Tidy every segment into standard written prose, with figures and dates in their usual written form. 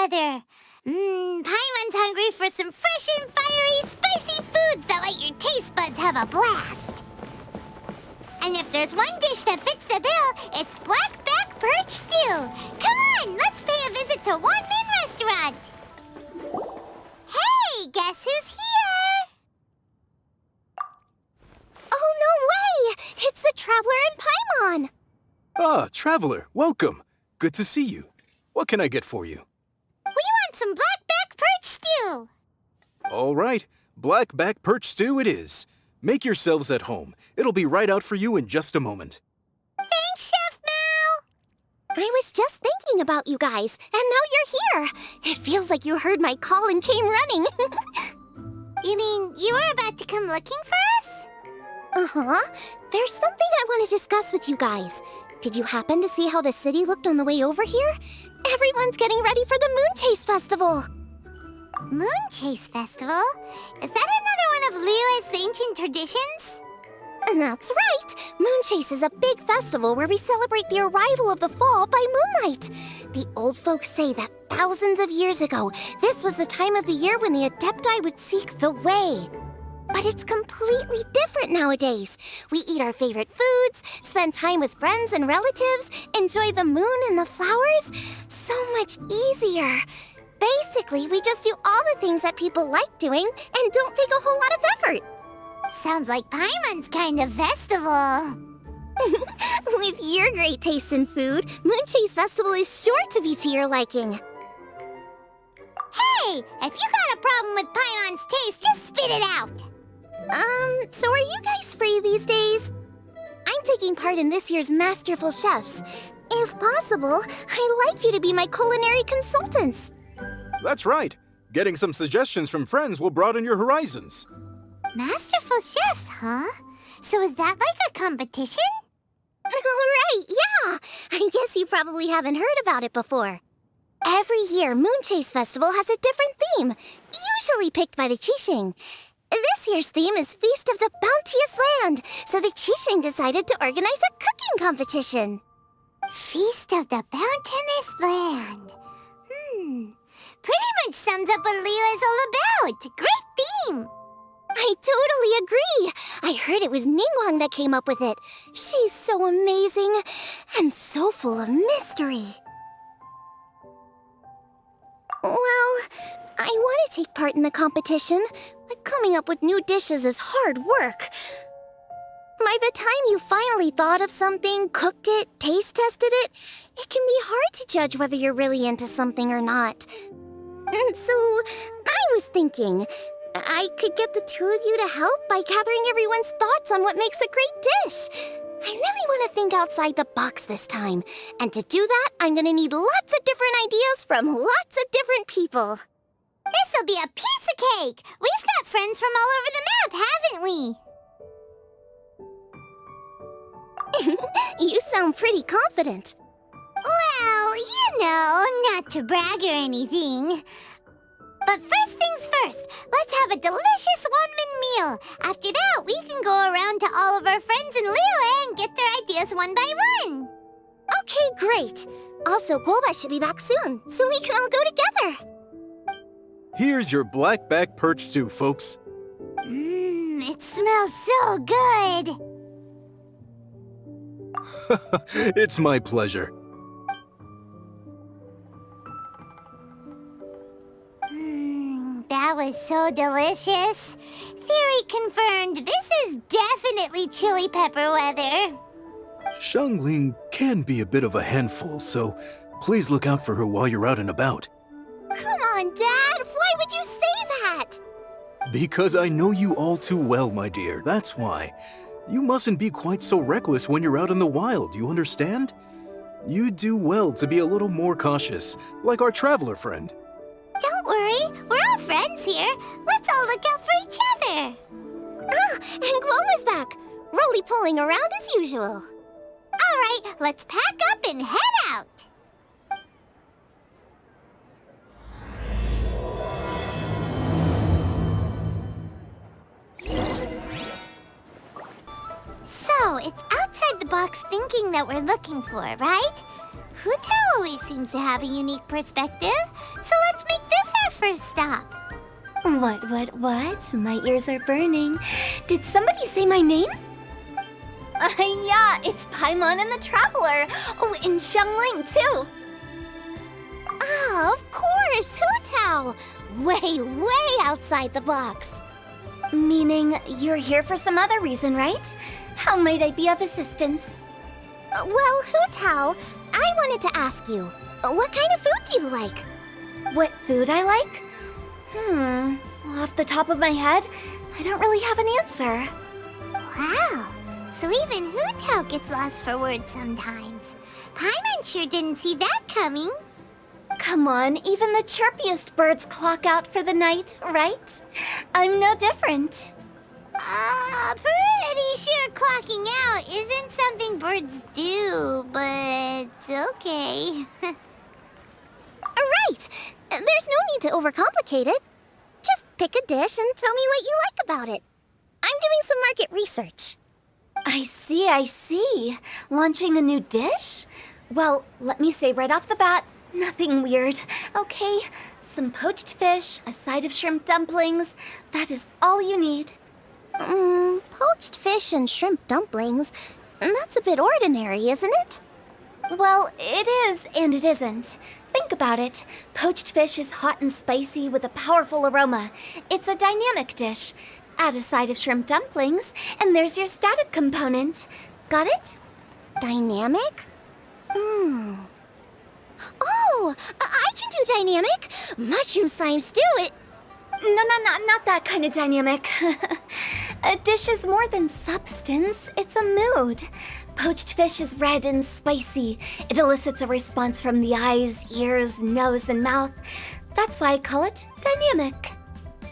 weather. Paimon's hungry for some fresh and fiery, spicy foods that let your taste buds have a blast. And if there's one dish that fits the bill, it's blackback perch stew. Come on, let's pay a visit to Wanmin restaurant. Hey, guess who's here? Oh, no way! It's the Traveler and Paimon! Ah, Traveler, welcome. Good to see you. What can I get for you? We want some blackback perch stew. All right, blackback perch stew it is. Make yourselves at home. It'll be right out for you in just a moment. Thanks, Chef Mao. I was just thinking about you guys, and now you're here. It feels like you heard my call and came running. You mean you were about to come looking for us? Uh-huh. There's something I want to discuss with you guys. Did you happen to see how the city looked on the way over here? Everyone's getting ready for the Moonchase Festival. Moonchase Festival? Is that another one of Liyue's ancient traditions? That's right! Moonchase is a big festival where we celebrate the arrival of the fall by moonlight. The old folks say that thousands of years ago, this was the time of the year when the Adepti would seek the way. But it's completely different nowadays. We eat our favorite foods, spend time with friends and relatives, enjoy the moon and the flowers. So much easier. Basically, we just do all the things that people like doing and don't take a whole lot of effort. Sounds like Paimon's kind of festival. With your great taste in food, Moonchase Festival is sure to be to your liking. Hey, if you got a problem with Paimon's taste, just spit it out. So are you guys free these days? I'm taking part in this year's Masterful Chefs. If possible, I'd like you to be my culinary consultants. That's right. Getting some suggestions from friends will broaden your horizons. Masterful chefs, huh? So is that like a competition? Right, yeah! I guess you probably haven't heard about it before. Every year, Moonchase Festival has a different theme, usually picked by the Qiqing. This year's theme is Feast of the Bounteous Land, so the Qiqing decided to organize a cooking competition. Feast of the Bounteous Land. Pretty much sums up what Liyue is all about. Great theme. I totally agree. I heard it was Ningguang that came up with it. She's so amazing and so full of mystery. Well, I want to take part in the competition, but coming up with new dishes is hard work. By the time you finally thought of something, cooked it, taste tested it, it can be hard to judge whether you're really into something or not. And so, I was thinking, I could get the two of you to help by gathering everyone's thoughts on what makes a great dish. I really want to think outside the box this time. And to do that, I'm going to need lots of different ideas from lots of different people. This'll be a piece of cake. We've got friends from all over the map, haven't we? You sound pretty confident. Well, you know, not to brag or anything. But first things first, let's have a delicious Wanmin meal. After that, we can go around to all of our friends in Liyue and get their ideas one by one. Okay, great. Also, Guoba should be back soon, so we can all go together. Here's your blackback perch stew, folks. It smells so good. It's my pleasure. That was so delicious. Theory confirmed, this is definitely chili pepper weather. Xiangling can be a bit of a handful, so please look out for her while you're out and about. Come on, Dad. Why would you say that? Because I know you all too well, my dear. That's why. You mustn't be quite so reckless when you're out in the wild, you understand? You do well to be a little more cautious, like our traveler friend. Don't worry, we're all friends here. Let's all look out for each other. Ah, and Guoba's back, roly-poling around as usual. All right, let's pack up and head out. So, it's outside the box thinking that we're looking for, right? Huta always seems to have a unique perspective, so first stop. What? My ears are burning. Did somebody say my name? Yeah, it's Paimon and the Traveler. Oh, and Xiangling, too. Oh, of course, Hu Tao. Way outside the box. Meaning you're here for some other reason, right? How might I be of assistance? Well, Hu Tao, I wanted to ask you, what kind of food do you like? What food I like? Off the top of my head, I don't really have an answer. Wow. So even Hu Tao gets lost for words sometimes. Paimon sure didn't see that coming. Come on, even the chirpiest birds clock out for the night, right? I'm no different. Pretty sure clocking out isn't something birds do, but okay. Right. There's no need to overcomplicate it. Just pick a dish and tell me what you like about it. I'm doing some market research. I see. Launching a new dish? Well, let me say right off the bat, nothing weird, okay? Some poached fish, a side of shrimp dumplings. That is all you need. Poached fish and shrimp dumplings. That's a bit ordinary, isn't it? Well, it is and it isn't. Think about it. Poached fish is hot and spicy with a powerful aroma. It's a dynamic dish. Add a side of shrimp dumplings, and there's your static component. Got it? Dynamic? Oh, I can do dynamic. Mushroom slime stew it. No, not that kind of dynamic. A dish is more than substance, it's a mood. Poached fish is red and spicy. It elicits a response from the eyes, ears, nose, and mouth. That's why I call it dynamic.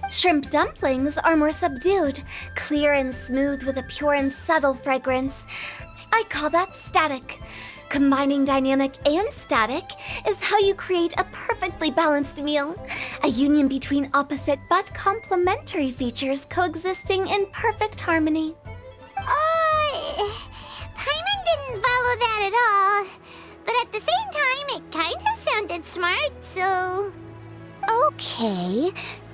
Shrimp dumplings are more subdued, clear and smooth with a pure and subtle fragrance. I call that static. Combining dynamic and static is how you create a perfectly balanced meal. A union between opposite but complementary features coexisting in perfect harmony. Paimon didn't follow that at all. But at the same time, it kinda sounded smart, so... Okay,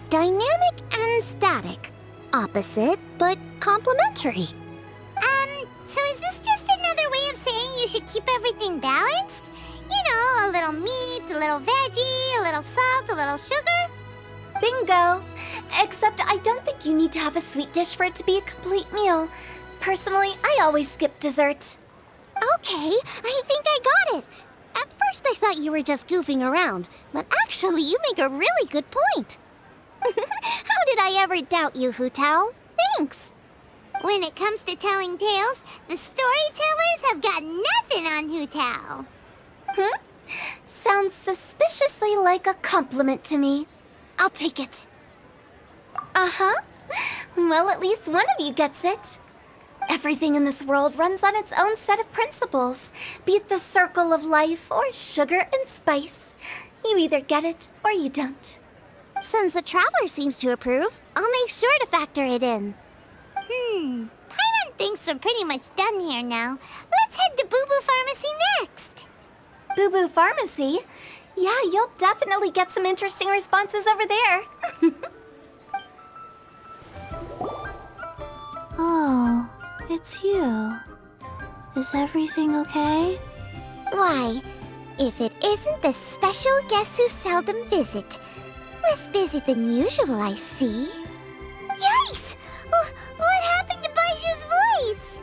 dynamic and static. Opposite, but complementary. So is this just another way of saying you should keep everything balanced? You know, a little meat, a little veggie, a little salt, a little sugar? Bingo! Except I don't think you need to have a sweet dish for it to be a complete meal. Personally, I always skip dessert. Okay, I think I got it. At first I thought you were just goofing around, but actually you make a really good point. How did I ever doubt you, Hu Tao? Thanks. When it comes to telling tales, the storytellers have got nothing on Hu Tao. Sounds suspiciously like a compliment to me. I'll take it. Uh-huh. Well, at least one of you gets it. Everything in this world runs on its own set of principles, be it the circle of life or sugar and spice. You either get it or you don't. Since the Traveler seems to approve, I'll make sure to factor it in. Paimon thinks we're pretty much done here now. Let's head to Bubu Pharmacy next. Bubu Pharmacy? Yeah, you'll definitely get some interesting responses over there. Oh, it's you. Is everything okay? Why, if it isn't the special guest who seldom visit. Less busy than usual, I see. Yikes! What happened to Baizhu's voice?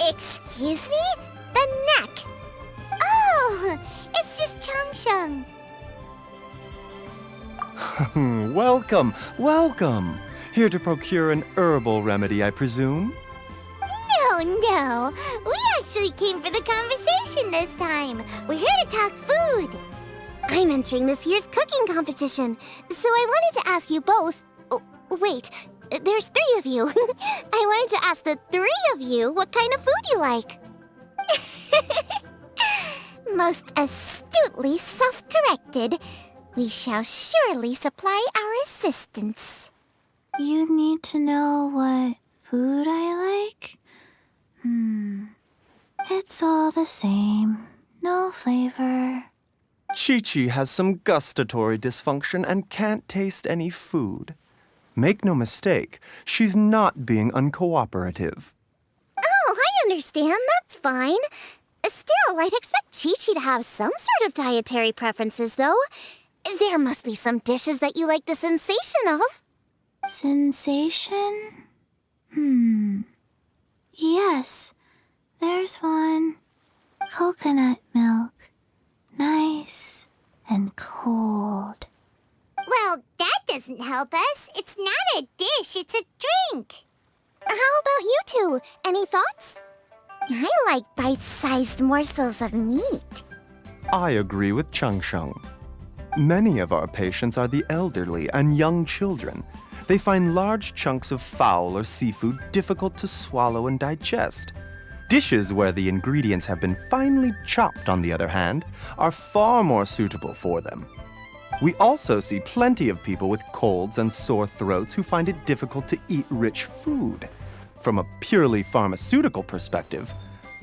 Excuse me? The neck. Oh, it's just Changsheng. Welcome. Here to procure an herbal remedy, I presume? No. We actually came for the conversation this time. We're here to talk food. I'm entering this year's cooking competition, so I wanted to ask you both... Oh, wait, there's 3 of you. I wanted to ask the 3 of you what kind of food you like. Most astutely self-corrected. We shall surely supply our assistance. You need to know what food I like? It's all the same. No flavor. Qiqi has some gustatory dysfunction and can't taste any food. Make no mistake, she's not being uncooperative. Oh, I understand. That's fine. Still, I'd expect Qiqi to have some sort of dietary preferences, though. There must be some dishes that you like the sensation of. Sensation? Yes, there's one. Coconut milk. Nice and cold. Well, that doesn't help us. It's not a dish, it's a drink. How about you two? Any thoughts? I like bite-sized morsels of meat. I agree with Changsheng. Many of our patients are the elderly and young children. They find large chunks of fowl or seafood difficult to swallow and digest. Dishes where the ingredients have been finely chopped, on the other hand, are far more suitable for them. We also see plenty of people with colds and sore throats who find it difficult to eat rich food. From a purely pharmaceutical perspective,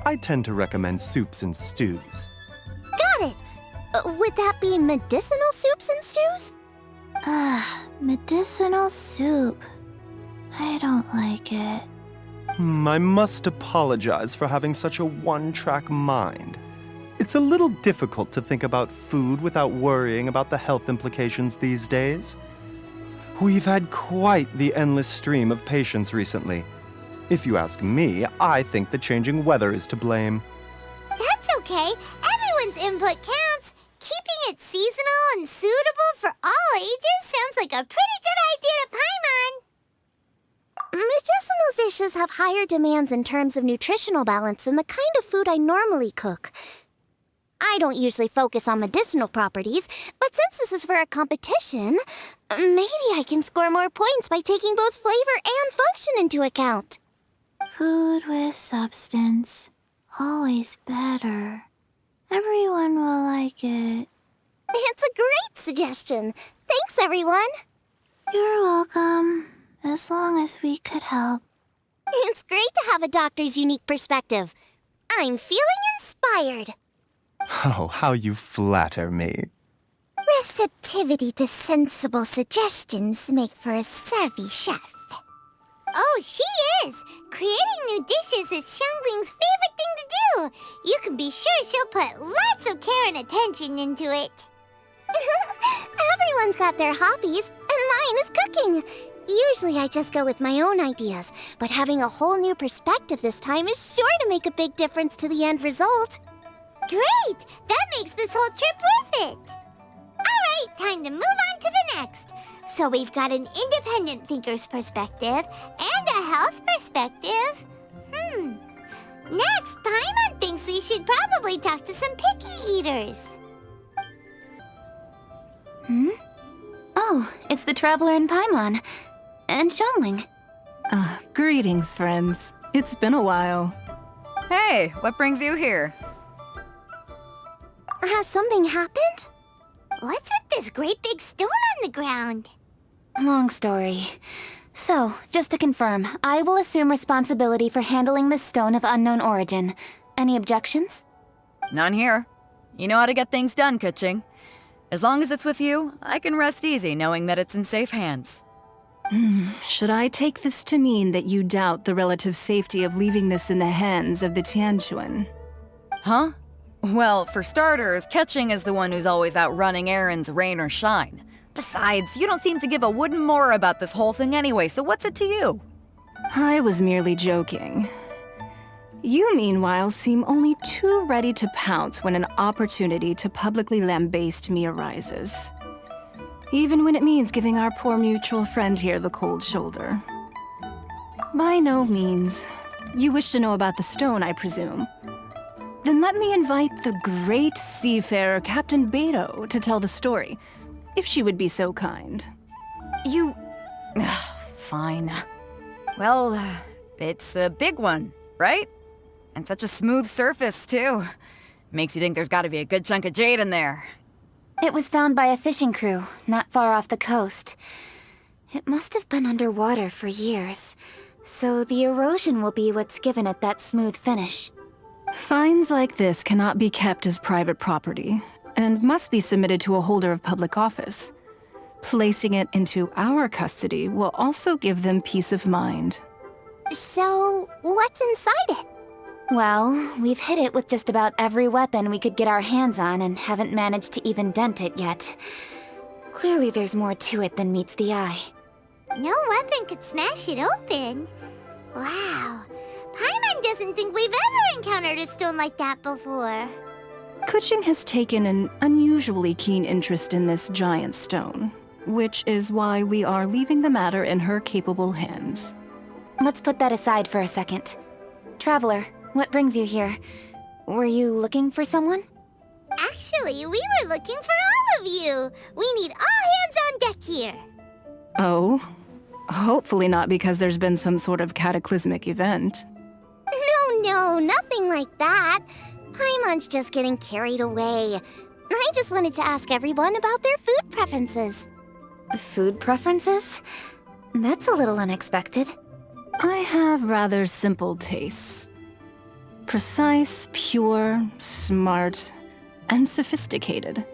I tend to recommend soups and stews. Got it. Would that be medicinal soups and stews? Medicinal soup. I don't like it. I must apologize for having such a one-track mind. It's a little difficult to think about food without worrying about the health implications these days. We've had quite the endless stream of patients recently. If you ask me, I think the changing weather is to blame. That's okay. Everyone's input counts. Keeping it seasonal and suitable for all ages sounds like a pretty good idea to Paimon. Medicinal dishes have higher demands in terms of nutritional balance than the kind of food I normally cook. I don't usually focus on medicinal properties, but since this is for a competition, maybe I can score more points by taking both flavor and function into account. Food with substance. Always better. Everyone will like it. It's a great suggestion. Thanks, everyone. You're welcome. As long as we could help. It's great to have a doctor's unique perspective. I'm feeling inspired. Oh, how you flatter me. Receptivity to sensible suggestions make for a savvy chef. Oh, she is! Creating new dishes is Xiangling's favorite thing to do. You can be sure she'll put lots of care and attention into it. Everyone's got their hobbies, and mine is cooking. Usually I just go with my own ideas, but having a whole new perspective this time is sure to make a big difference to the end result. Great! That makes this whole trip worth it! Alright, time to move on to the next. So we've got an independent thinker's perspective and a health perspective. Next, Paimon thinks we should probably talk to some picky eaters. Oh, it's the Traveler in Paimon. And Xiangling. Greetings, friends. It's been a while. Hey, what brings you here? Has something happened? What's with this great big stone on the ground? Long story. So, just to confirm, I will assume responsibility for handling this stone of unknown origin. Any objections? None here. You know how to get things done, Keqing. As long as it's with you, I can rest easy knowing that it's in safe hands. Should I take this to mean that you doubt the relative safety of leaving this in the hands of the Tianquan? Huh? Well, for starters, Keqing is the one who's always out running errands, rain or shine. Besides, you don't seem to give a wooden more about this whole thing anyway, so what's it to you? I was merely joking. You, meanwhile, seem only too ready to pounce when an opportunity to publicly lambaste me arises. Even when it means giving our poor mutual friend here the cold shoulder. By no means. You wish to know about the stone, I presume. Then let me invite the great seafarer Captain Beidou to tell the story, if she would be so kind. You... Fine. Well, it's a big one, right? And such a smooth surface, too. Makes you think there's gotta be a good chunk of jade in there. It was found by a fishing crew, not far off the coast. It must have been underwater for years, so the erosion will be what's given it that smooth finish. Finds like this cannot be kept as private property. and must be submitted to a holder of public office. Placing it into our custody will also give them peace of mind. So, what's inside it? Well, we've hit it with just about every weapon we could get our hands on and haven't managed to even dent it yet. Clearly there's more to it than meets the eye. No weapon could smash it open. Wow. Paimon doesn't think we've ever encountered a stone like that before. Keqing has taken an unusually keen interest in this giant stone, which is why we are leaving the matter in her capable hands. Let's put that aside for a second. Traveler, what brings you here? Were you looking for someone? Actually, we were looking for all of you. We need all hands on deck here. Oh? Hopefully not because there's been some sort of cataclysmic event. No, nothing like that. Paimon's just getting carried away. I just wanted to ask everyone about their food preferences. Food preferences? That's a little unexpected. I have rather simple tastes. Precise, pure, smart, and sophisticated.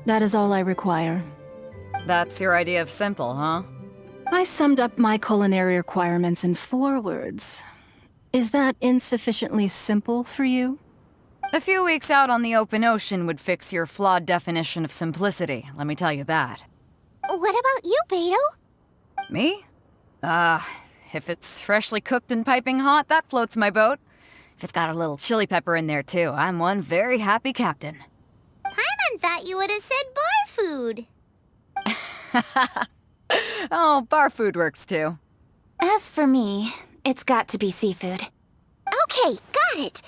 That is all I require. That's your idea of simple, huh? I summed up my culinary requirements in 4 words. Is that insufficiently simple for you? A few weeks out on the open ocean would fix your flawed definition of simplicity, let me tell you that. What about you, Beidou? Me? If it's freshly cooked and piping hot, that floats my boat. If it's got a little chili pepper in there too, I'm one very happy captain. Paimon thought you would have said bar food. Oh, bar food works too. As for me, it's got to be seafood. Okay, got it.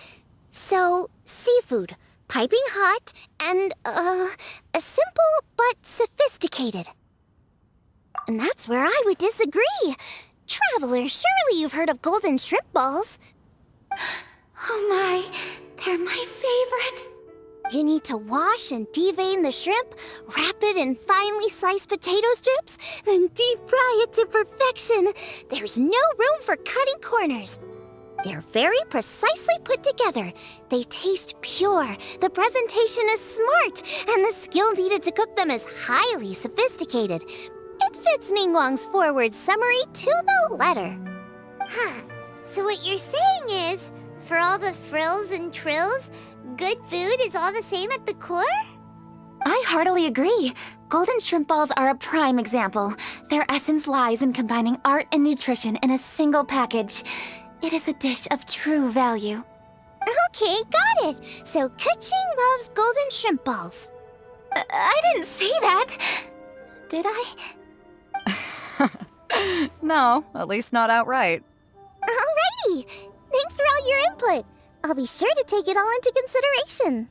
So, seafood, piping hot, and, simple but sophisticated. And that's where I would disagree. Traveler, surely you've heard of golden shrimp balls. Oh my, they're my favorite. You need to wash and devein the shrimp, wrap it in finely sliced potato strips, then deep fry it to perfection. There's no room for cutting corners. They're very precisely put together. They taste pure, the presentation is smart, and the skill needed to cook them is highly sophisticated. It fits Ningguang's forward summary to the letter. Huh. So what you're saying is, for all the frills and trills, good food is all the same at the core? I heartily agree. Golden shrimp balls are a prime example. Their essence lies in combining art and nutrition in a single package. It is a dish of true value. Okay, got it. So Keqing loves golden shrimp balls. I didn't say that. Did I? No, at least not outright. Alrighty. Thanks for all your input. I'll be sure to take it all into consideration.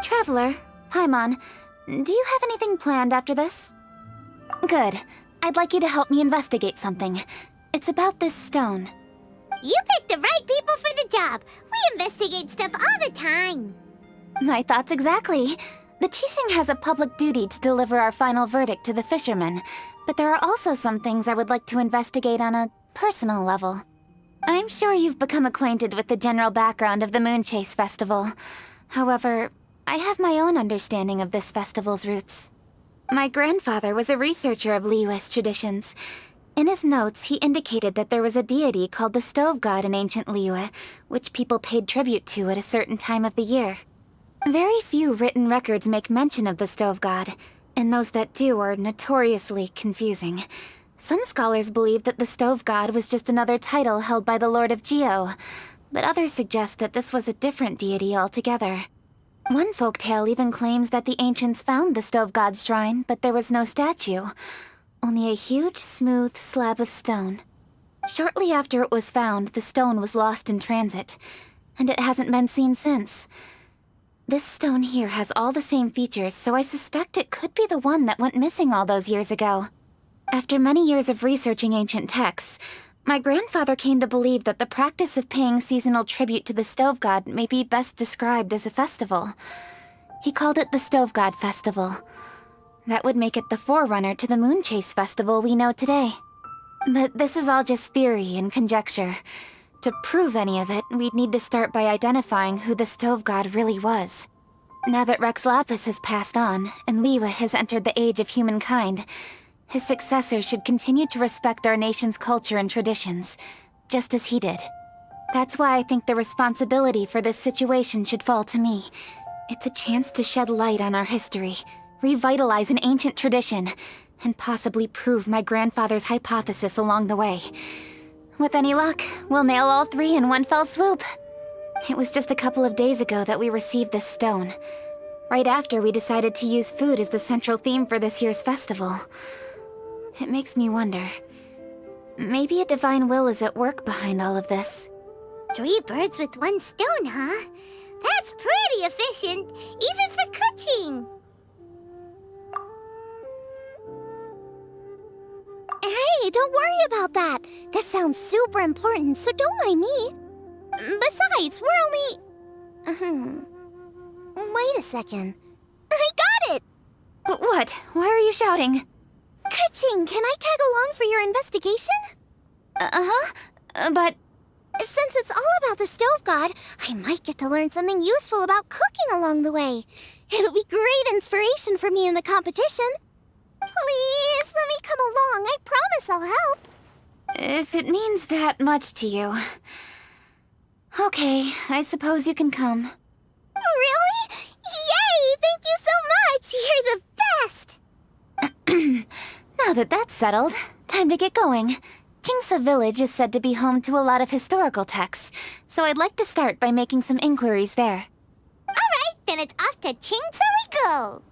Traveler, Paimon, do you have anything planned after this? Good. I'd like you to help me investigate something. It's about this stone. You picked the right people for the job. We investigate stuff all the time. My thoughts exactly. The Qixing has a public duty to deliver our final verdict to the fishermen, but there are also some things I would like to investigate on a personal level. I'm sure you've become acquainted with the general background of the Moonchase Festival. However, I have my own understanding of this festival's roots. My grandfather was a researcher of Liyue's traditions. In his notes, he indicated that there was a deity called the Stove God in ancient Liyue, which people paid tribute to at a certain time of the year. Very few written records make mention of the Stove God, and those that do are notoriously confusing. Some scholars believe that the Stove God was just another title held by the Lord of Geo, but others suggest that this was a different deity altogether. One folktale even claims that the ancients found the Stove God's shrine, but there was no statue, only a huge, smooth slab of stone. Shortly after it was found, the stone was lost in transit, and it hasn't been seen since. This stone here has all the same features, so I suspect it could be the one that went missing all those years ago. After many years of researching ancient texts, my grandfather came to believe that the practice of paying seasonal tribute to the Stove God may be best described as a festival. He called it the Stove God Festival. That would make it the forerunner to the Moonchase Festival we know today. But this is all just theory and conjecture. To prove any of it, we'd need to start by identifying who the Stove God really was. Now that Rex Lapis has passed on, and Liyue has entered the age of humankind, his successor should continue to respect our nation's culture and traditions, just as he did. That's why I think the responsibility for this situation should fall to me. It's a chance to shed light on our history, revitalize an ancient tradition, and possibly prove my grandfather's hypothesis along the way. With any luck, we'll nail all three in one fell swoop. It was just a couple of days ago that we received this stone, right after we decided to use food as the central theme for this year's festival. It makes me wonder, maybe a divine will is at work behind all of this. 3 birds with 1 stone, huh? That's pretty efficient, even for Keqing. Hey, don't worry about that. This sounds super important, so don't mind me. Besides, we're only... Wait a second. I got it! What? Why are you shouting? Keqing, can I tag along for your investigation? But... Since it's all about the stove god, I might get to learn something useful about cooking along the way. It'll be great inspiration for me in the competition. Please, let me come along. I promise I'll help. If it means that much to you... Okay, I suppose you can come. Really? Yay! Thank you so much! You're the best! Now that that's settled, time to get going. Qingce village is said to be home to a lot of historical texts, so I'd like to start by making some inquiries there. Alright, then it's off to Qingce we go!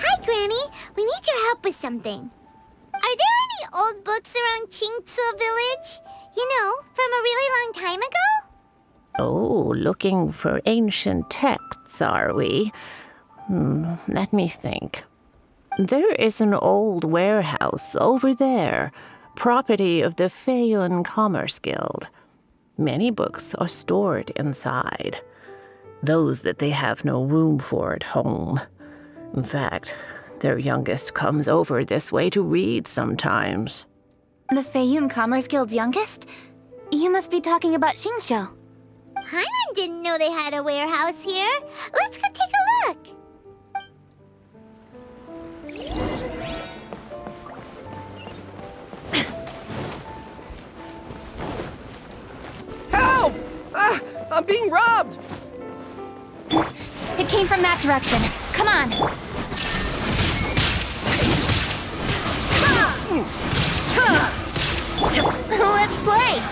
Hi, Granny. We need your help with something. Are there any old books around Qingce village? You know, from a really long time ago? Oh, looking for ancient texts, are we? Let me think. There is an old warehouse over there, property of the Feiyun Commerce Guild. Many books are stored inside, those that they have no room for at home. In fact, their youngest comes over this way to read sometimes. The Feiyun Commerce Guild's youngest? You must be talking about Xingqiu. Paimon didn't know they had a warehouse here. Let's go take a look. Help! I'm being robbed! It came from that direction. Come on! Let's play!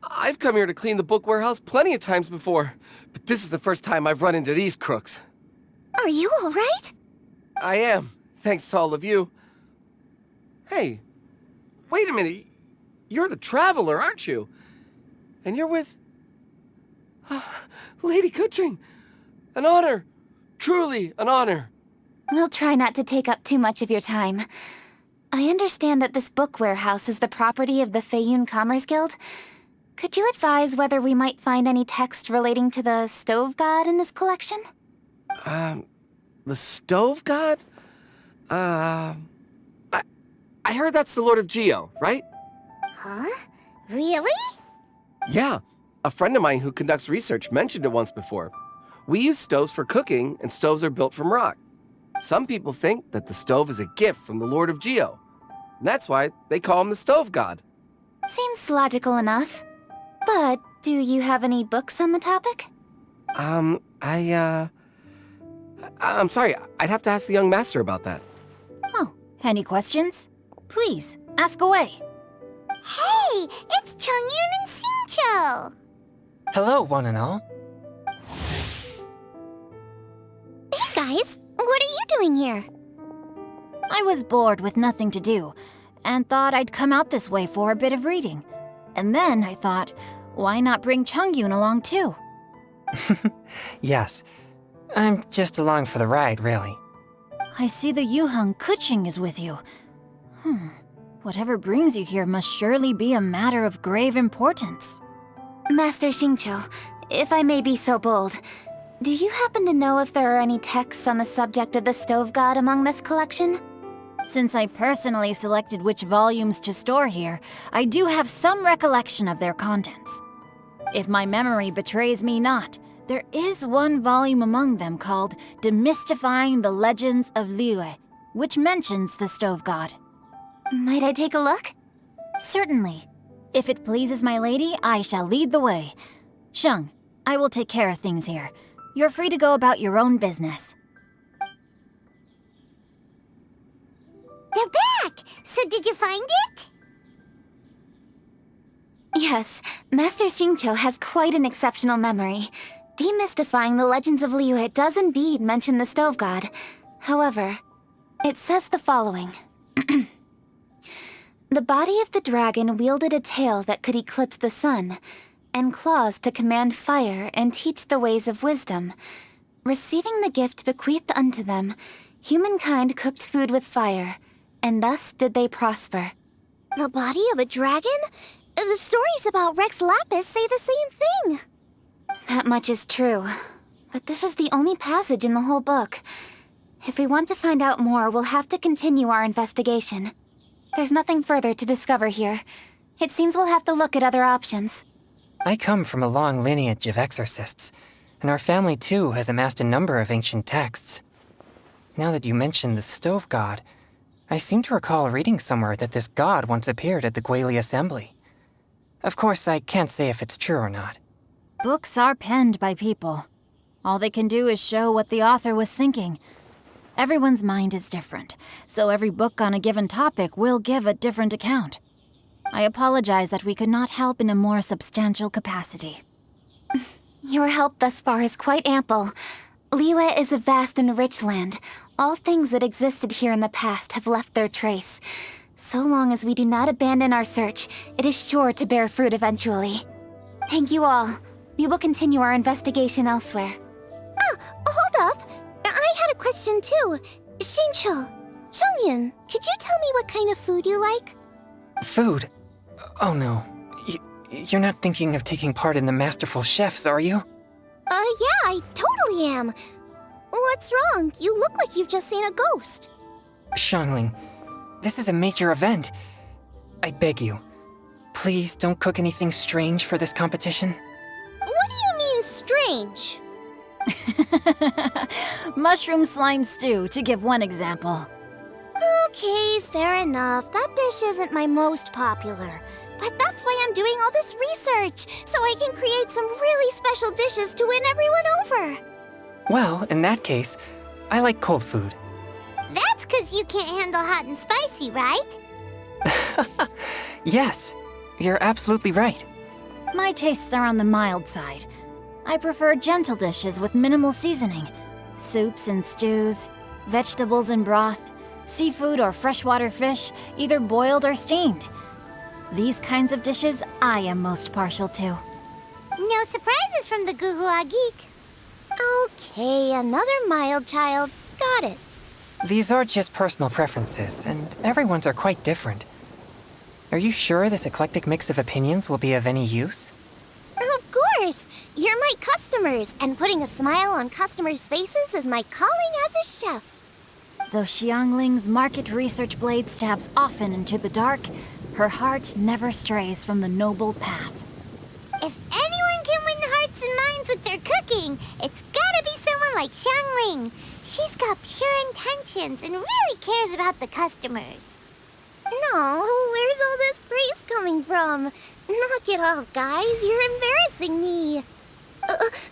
I've come here to clean the book warehouse plenty of times before, but this is the first time I've run into these crooks. Are you all right? I am, thanks to all of you. Hey, wait a minute. You're the traveler, aren't you? And you're with... Lady Keqing. An honor. Truly an honor. We'll try not to take up too much of your time. I understand that this book warehouse is the property of the Feiyun Commerce Guild. Could you advise whether we might find any text relating to the stove god in this collection? The stove god? I heard that's the Lord of Geo, right? Huh? Really? Yeah. A friend of mine who conducts research mentioned it once before. We use stoves for cooking, and stoves are built from rock. Some people think that the stove is a gift from the Lord of Geo. And that's why they call him the stove god. Seems logical enough. But do you have any books on the topic? I'm sorry. I'd have to ask the young master about that. Oh, any questions? Please, ask away. Hey, it's Chongyun and Xingqiu. Hello, one and all. Hey guys, what are you doing here? I was bored with nothing to do, and thought I'd come out this way for a bit of reading. And then I thought, why not bring Chongyun along too? Yes, I'm just along for the ride, really. I see the Yuehai Keqing is with you. Whatever brings you here must surely be a matter of grave importance. Master Xingqiu, if I may be so bold, Do you happen to know if there are any texts on the subject of the stove god among this collection? Since I personally selected which volumes to store here, I do have some recollection of their contents. If my memory betrays me not, there is one volume among them called Demystifying the Legends of Liyue, which mentions the stove god. Might I take a look? Certainly. If it pleases my lady, I shall lead the way. Sheng, I will take care of things here. You're free to go about your own business. They're back! So did you find it? Yes, Master Xingqiu has quite an exceptional memory. Demystifying the Legends of Liyue does indeed mention the stove god. However, it says the following. The body of the dragon wielded a tail that could eclipse the sun, and claws to command fire and teach the ways of wisdom. Receiving the gift bequeathed unto them, humankind cooked food with fire, and thus did they prosper. The body of a dragon? The stories about Rex Lapis say the same thing. That much is true, but this is the only passage in the whole book. If we want to find out more, we'll have to continue our investigation. There's nothing further to discover here. It seems we'll have to look at other options. I come from a long lineage of exorcists, and our family too has amassed a number of ancient texts. Now that you mention the stove god, I seem to recall reading somewhere that this god once appeared at the Guili Assembly. Of course, I can't say if it's true or not. Books are penned by people. All they can do is show what the author was thinking. Everyone's mind is different, so every book on a given topic will give a different account. I apologize that we could not help in a more substantial capacity. Your help thus far is quite ample. Liyue is a vast and rich land. All things that existed here in the past have left their trace. So long as we do not abandon our search, it is sure to bear fruit eventually. Thank you all. We will continue our investigation elsewhere. Hold up. I had a question too. Xingqiu, Chongyun, could you tell me what kind of food you like? Food? Oh no. You're not thinking of taking part in the Masterful Chefs, are you? Yeah, I totally am. What's wrong? You look like you've just seen a ghost. Xiangling, this is a major event. I beg you, please don't cook anything strange for this competition. What do you mean, strange? Mushroom slime stew, to give one example. Okay, fair enough. That dish isn't my most popular. But that's why I'm doing all this research, so I can create some really special dishes to win everyone over. Well, in that case, I like cold food. That's because you can't handle hot and spicy, right? Yes, you're absolutely right. My tastes are on the mild side. I prefer gentle dishes with minimal seasoning. Soups and stews, vegetables and broth, seafood or freshwater fish, either boiled or steamed. These kinds of dishes I am most partial to. No surprises from the Guhua Geek. Okay, another mild child. Got it. These are just personal preferences, and everyone's are quite different. Are you sure this eclectic mix of opinions will be of any use? Of course. You're my customers, and putting a smile on customers' faces is my calling as a chef. Though Xiangling's market research blade stabs often into the dark, her heart never strays from the noble path. If anyone can win the hearts and minds with their cooking, it's gotta be someone like Xiangling. She's got pure intentions and really cares about the customers. No, where's all this praise coming from? Knock it off, guys. You're embarrassing me.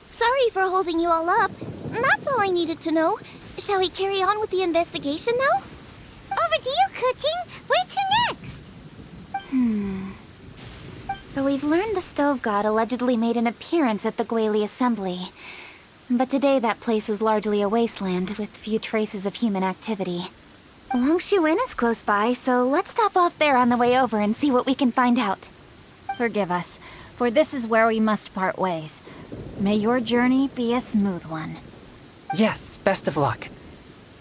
Sorry for holding you all up. That's all I needed to know. Shall we carry on with the investigation now? Over to you, Keqing. Where to next? So we've learned the stove god allegedly made an appearance at the Guili Assembly. But today that place is largely a wasteland with few traces of human activity. Wangshu Inn is close by, so let's stop off there on the way over and see what we can find out. Forgive us, for this is where we must part ways. May your journey be a smooth one. Yes, best of luck.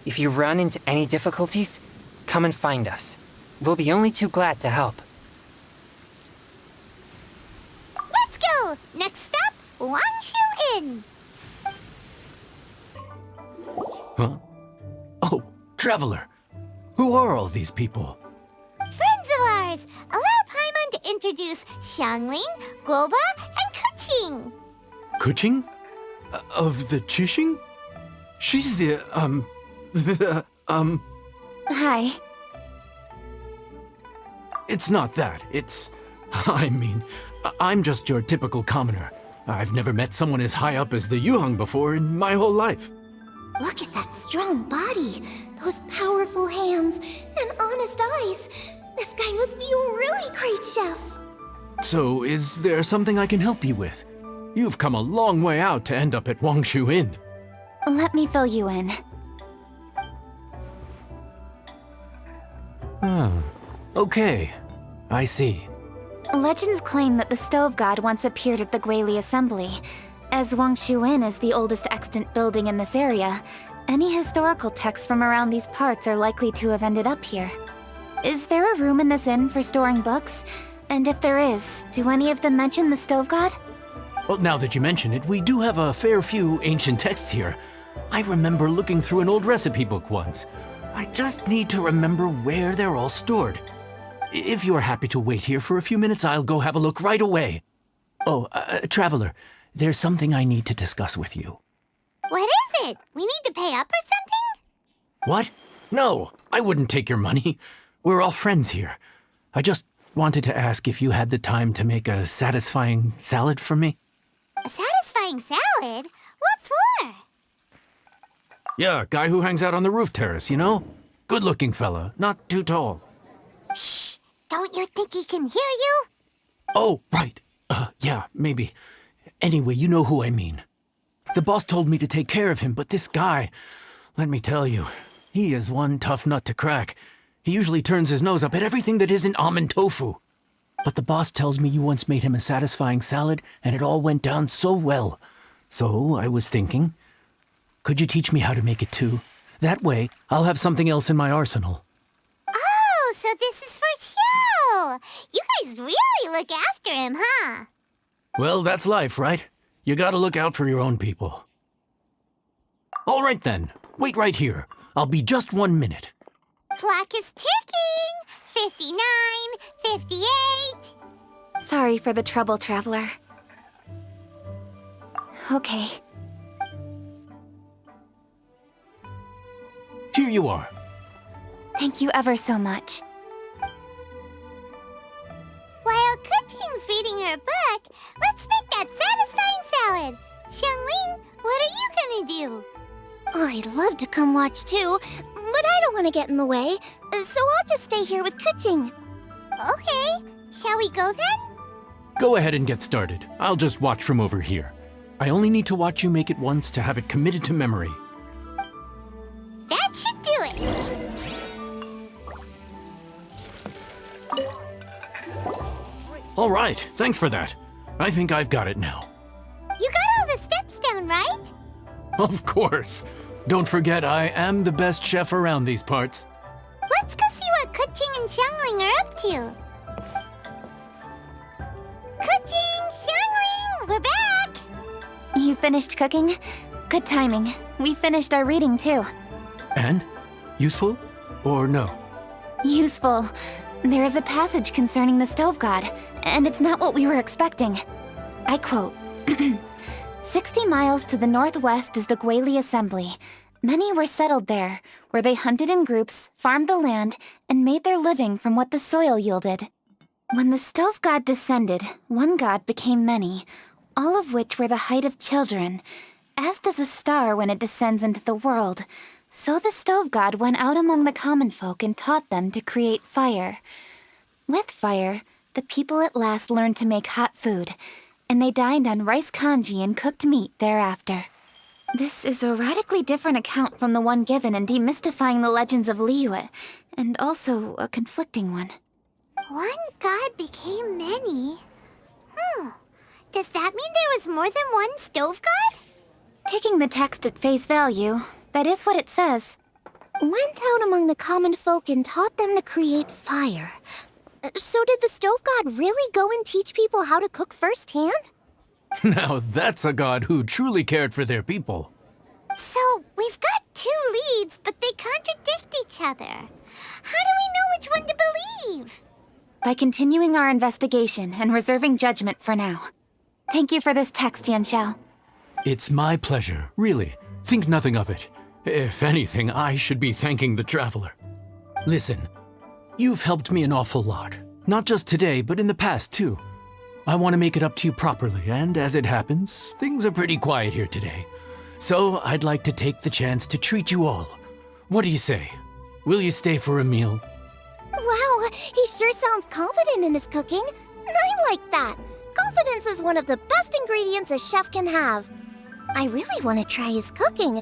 If you run into any difficulties, come and find us. We'll be only too glad to help. Let's go! Next stop, Wangshu Inn. Huh? Oh, Traveler. Who are all these people? Friends of ours! Allow Paimon to introduce Xiangling, Guoba, and Keqing. Keqing? Of the Qixing? She's Hi. It's not that. I'm just your typical commoner. I've never met someone as high up as the Yuehai before in my whole life. Look at that strong body, those powerful hands, and honest eyes. This guy must be a really great chef. So, is there something I can help you with? You've come a long way out to end up at Wangshu Inn. Let me fill you in. Oh, okay. I see. Legends claim that the Stove God once appeared at the Guili Assembly. As Wangshu Inn is the oldest extant building in this area, any historical texts from around these parts are likely to have ended up here. Is there a room in this inn for storing books? And if there is, do any of them mention the Stove God? Well, now that you mention it, we do have a fair few ancient texts here. I remember looking through an old recipe book once. I just need to remember where they're all stored. If you're happy to wait here for a few minutes, I'll go have a look right away. Oh, Traveler, there's something I need to discuss with you. What is it? We need to pay up or something? What? No, I wouldn't take your money. We're all friends here. I just wanted to ask if you had the time to make a satisfying salad for me. A satisfying salad? What for? Yeah, guy who hangs out on the roof terrace, you know? Good-looking fella, not too tall. Shh! Don't you think he can hear you? Oh, right. Yeah, maybe. Anyway, you know who I mean. The boss told me to take care of him, but this guy, let me tell you, he is one tough nut to crack. He usually turns his nose up at everything that isn't almond tofu. But the boss tells me you once made him a satisfying salad, and it all went down so well. So I was thinking, could you teach me how to make it too? That way, I'll have something else in my arsenal. Oh, so this is for show! You guys really look after him, huh? Well, that's life, right? You gotta look out for your own people. All right then, wait right here. I'll be just 1 minute. Clock is ticking! 59, 58... Sorry for the trouble, Traveler. Okay. Here you are. Thank you ever so much. While Keqing's reading her book, let's make that satisfying salad. Xiangling, what are you gonna do? I'd love to come watch too, but I don't want to get in the way, so I'll just stay here with Keqing. Okay, shall we go then? Go ahead and get started. I'll just watch from over here. I only need to watch you make it once to have it committed to memory. That should do it! All right, thanks for that. I think I've got it now. You got all the steps down, right? Of course. Don't forget, I am the best chef around these parts. Let's go see what Keqing and Xiangling are up to. Keqing! Xiangling! We're back! You finished cooking? Good timing. We finished our reading too. And? Useful? Or no? Useful. There is a passage concerning the Stove God, and it's not what we were expecting. I quote, 60 miles to the northwest is the Guili Assembly. Many were settled there, where they hunted in groups, farmed the land, and made their living from what the soil yielded. When the Stove God descended, one god became many, all of which were the height of children. As does a star when it descends into the world, so the Stove God went out among the common folk and taught them to create fire. With fire, the people at last learned to make hot food, and they dined on rice congee and cooked meat thereafter. This is a radically different account from the one given in Demystifying the Legends of Liyue, and also a conflicting one. One god became many? Does that mean there was more than one Stove God? Taking the text at face value, that is what it says. Went out among the common folk and taught them to create fire. So did the Stove God really go and teach people how to cook firsthand? Now that's a god who truly cared for their people. So, we've got two leads, but they contradict each other. How do we know which one to believe? By continuing our investigation and reserving judgment for now. Thank you for this text, Yangxiao. It's my pleasure, really. Think nothing of it. If anything, I should be thanking the traveler. Listen, you've helped me an awful lot. Not just today, but in the past, too. I want to make it up to you properly, and as it happens, things are pretty quiet here today. So I'd like to take the chance to treat you all. What do you say? Will you stay for a meal? Wow, he sure sounds confident in his cooking. I like that. Confidence is one of the best ingredients a chef can have. I really want to try his cooking.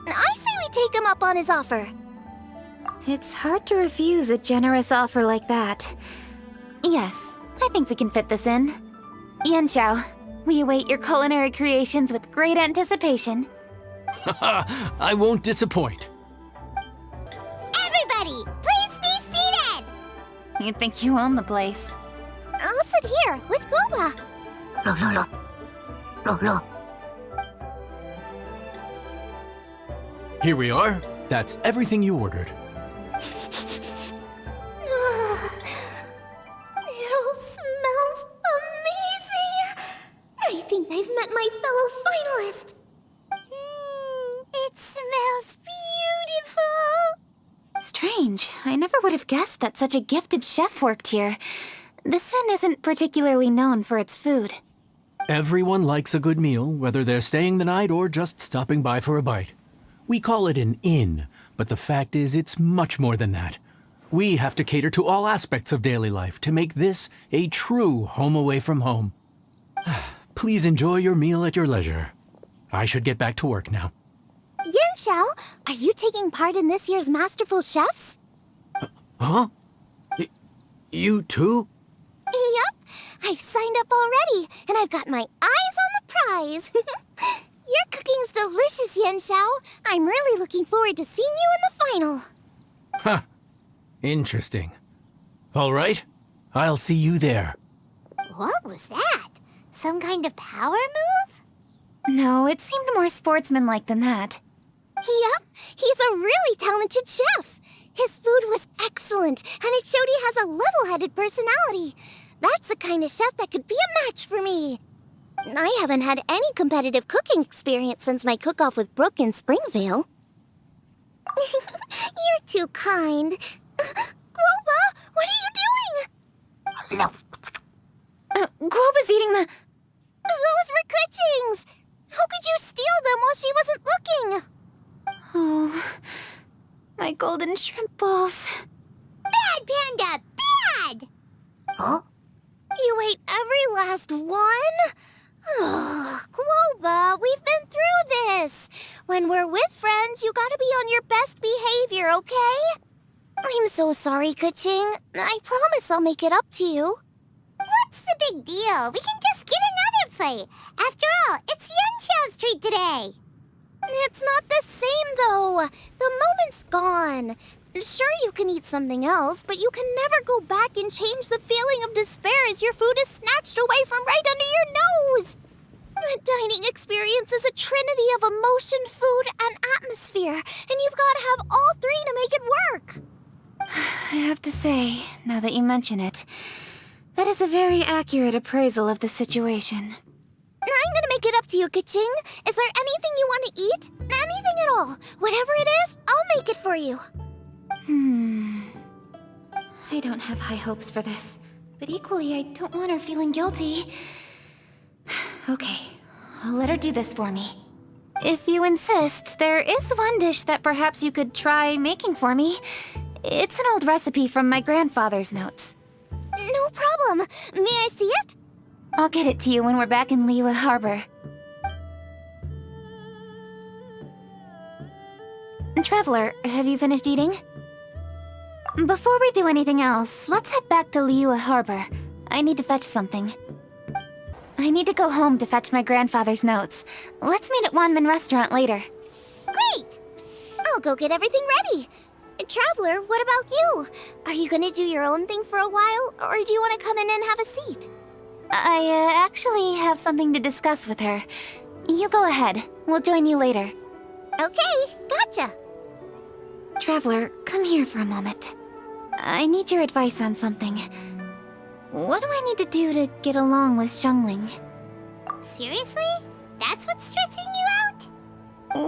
I say we take him up on his offer. It's hard to refuse a generous offer like that. Yes, I think we can fit this in. Yangxiao, we await your culinary creations with great anticipation. I won't disappoint. Everybody, please be seated! You think you own the place. I'll sit here with Guoba. Here we are. That's everything you ordered. It all smells amazing. I think I've met my fellow finalist. It smells beautiful. Strange. I never would have guessed that such a gifted chef worked here. This inn isn't particularly known for its food. Everyone likes a good meal, whether they're staying the night or just stopping by for a bite. We call it an inn, but the fact is it's much more than that. We have to cater to all aspects of daily life to make this a true home away from home. Please enjoy your meal at your leisure. I should get back to work now. Yangxiao, are you taking part in this year's Masterful Chefs? Huh? You too? Yup, I've signed up already, and I've got my eyes on the prize. Your cooking's delicious, Yangxiao. I'm really looking forward to seeing you in the final. Huh. Interesting. All right, I'll see you there. What was that? Some kind of power move? No, it seemed more sportsmanlike than that. Yup, he's a really talented chef. His food was excellent, and it showed he has a level-headed personality. That's the kind of chef that could be a match for me. I haven't had any competitive cooking experience since my cook-off with Brooke in Springvale. You're too kind. Guoba, what are you doing? Guoba's eating the... Those were Keqing's. How could you steal them while she wasn't looking? Oh, my golden shrimp balls. Bad, Panda! Bad! Huh? You ate every last one? Oh, Guoba, we've been through this. When we're with friends, you gotta be on your best behavior, okay? I'm so sorry, Keqing. I promise I'll make it up to you. What's the big deal? We can just get another plate. After all, it's Yangxiao's treat today. It's not the same, though. The moment's gone. Sure, you can eat something else, but you can never go back and change the feeling of despair as your food is snatched away from right under your nose. The dining experience is a trinity of emotion, food, and atmosphere, and you've got to have all three to make it work. I have to say, now that you mention it, that is a very accurate appraisal of the situation. I'm gonna make it up to you, Keqing. Is there anything you want to eat? Anything at all. Whatever it is, I'll make it for you. I don't have high hopes for this, but equally I don't want her feeling guilty. Okay, I'll let her do this for me. If you insist, there is one dish that perhaps you could try making for me. It's an old recipe from my grandfather's notes. No problem. May I see it? I'll get it to you when we're back in Liyue Harbor. Traveler, have you finished eating? Before we do anything else, let's head back to Liyue Harbor. I need to fetch something. I need to go home to fetch my grandfather's notes. Let's meet at Wanmin restaurant later. Great! I'll go get everything ready. Traveler, what about you? Are you gonna do your own thing for a while, or do you want to come in and have a seat? I actually have something to discuss with her. You go ahead. We'll join you later. Okay, gotcha. Traveler, come here for a moment. I need your advice on something. What do I need to do to get along with Xiangling? Seriously? That's what's stressing you out?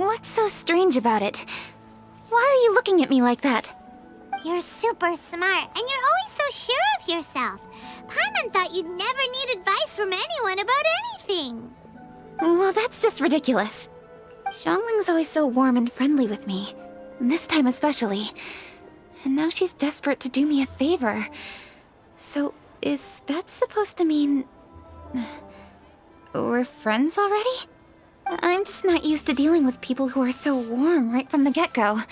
What's so strange about it? Why are you looking at me like that? You're super smart, and you're always so sure of yourself. Paimon thought you'd never need advice from anyone about anything. Well, that's just ridiculous. Xiangling's always so warm and friendly with me. This time especially. And now she's desperate to do me a favor. So, is that supposed to mean... we're friends already? I'm just not used to dealing with people who are so warm right from the get-go.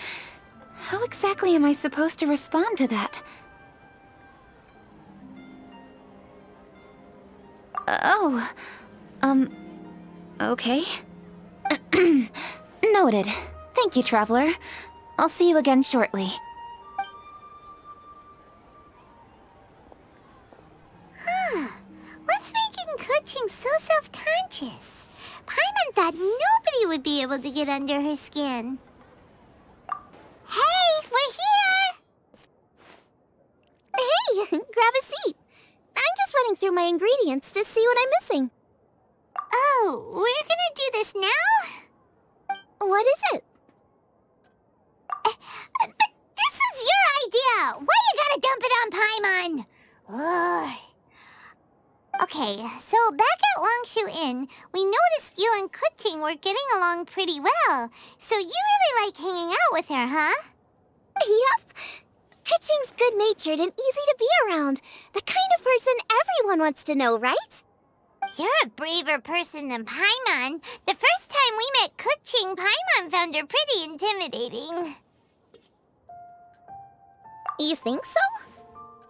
How exactly am I supposed to respond to that? Okay. Noted. Thank you, Traveler. I'll see you again shortly. What's making Keqing so self-conscious? Paimon thought nobody would be able to get under her skin. Hey, we're here! Hey, grab a seat. I'm just running through my ingredients to see what I'm missing. Oh, we're gonna do this now? What is it? But this is your idea! Why you gotta dump it on Paimon? Ugh. Okay, so back at Wangshu Inn, we noticed you and Keqing were getting along pretty well. So you really like hanging out with her, huh? Yep. Keqing's good-natured and easy to be around. The kind of person everyone wants to know, right? You're a braver person than Paimon. The first time we met Keqing, Paimon found her pretty intimidating. You think so?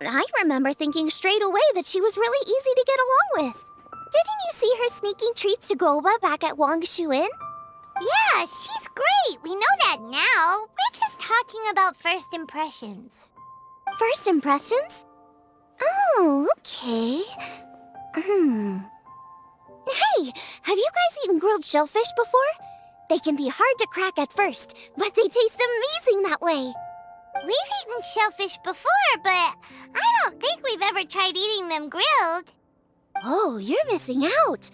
I remember thinking straight away that she was really easy to get along with. Didn't you see her sneaking treats to Guoba back at Wangshu Inn? Yeah, she's great. We know that now. We're just talking about first impressions. First impressions? Oh, okay. Hey, have you guys eaten grilled shellfish before? They can be hard to crack at first, but they taste amazing that way. We've eaten shellfish before, but I don't think we've ever tried eating them grilled. Oh, you're missing out.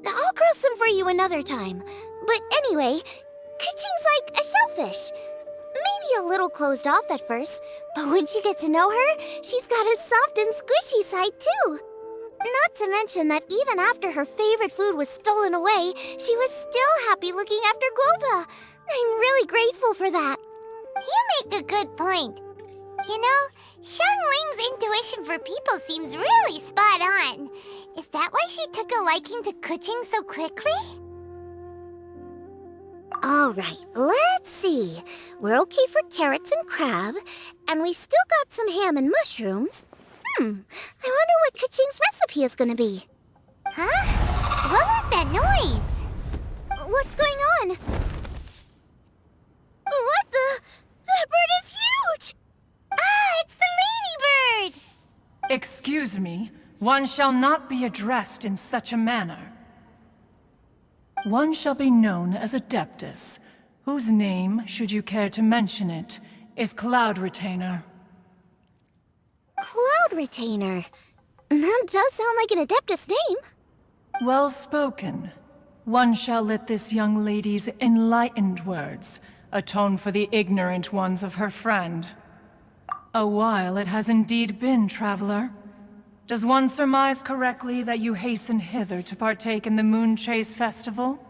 I'll grill some for you another time. But anyway, Keqing's like a shellfish. Maybe a little closed off at first, but once you get to know her, she's got a soft and squishy side too. Not to mention that even after her favorite food was stolen away, she was still happy looking after Guoba. I'm really grateful for that. You make a good point. You know, Xiangling's intuition for people seems really spot on. Is that why she took a liking to Keqing so quickly? All right, let's see. We're okay for carrots and crab, and we still got some ham and mushrooms. I wonder what Keqing's recipe is gonna be. Huh? What was that noise? What's going on? What the? That bird is huge! Ah, it's the ladybird! Excuse me, one shall not be addressed in such a manner. One shall be known as Adeptus, whose name, should you care to mention it, is Cloud Retainer. Cloud Retainer? That does sound like an Adeptus name. Well spoken. One shall let this young lady's enlightened words atone for the ignorant ones of her friend. A while it has indeed been, Traveler. Does one surmise correctly that you hasten hither to partake in the Moonchase Festival?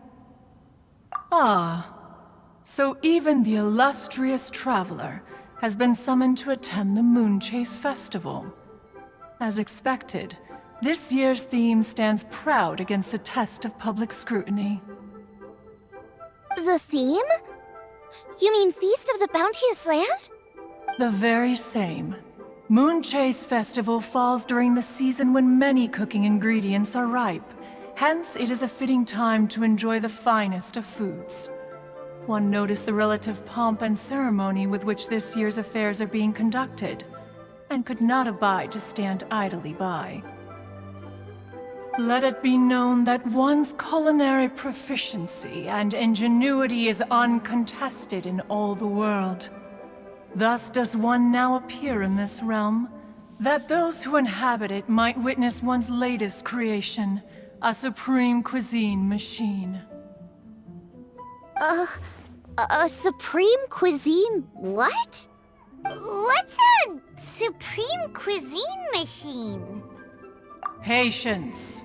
Ah, so even the illustrious Traveler has been summoned to attend the Moonchase Festival. As expected, this year's theme stands proud against the test of public scrutiny. The theme? You mean Feast of the Bounteous Land? The very same. Moonchase Festival falls during the season when many cooking ingredients are ripe. Hence, it is a fitting time to enjoy the finest of foods. One noticed the relative pomp and ceremony with which this year's affairs are being conducted, and could not abide to stand idly by. Let it be known that one's culinary proficiency and ingenuity is uncontested in all the world. Thus does one now appear in this realm, that those who inhabit it might witness one's latest creation, a supreme cuisine machine. A supreme cuisine what? What's a supreme cuisine machine? Patience.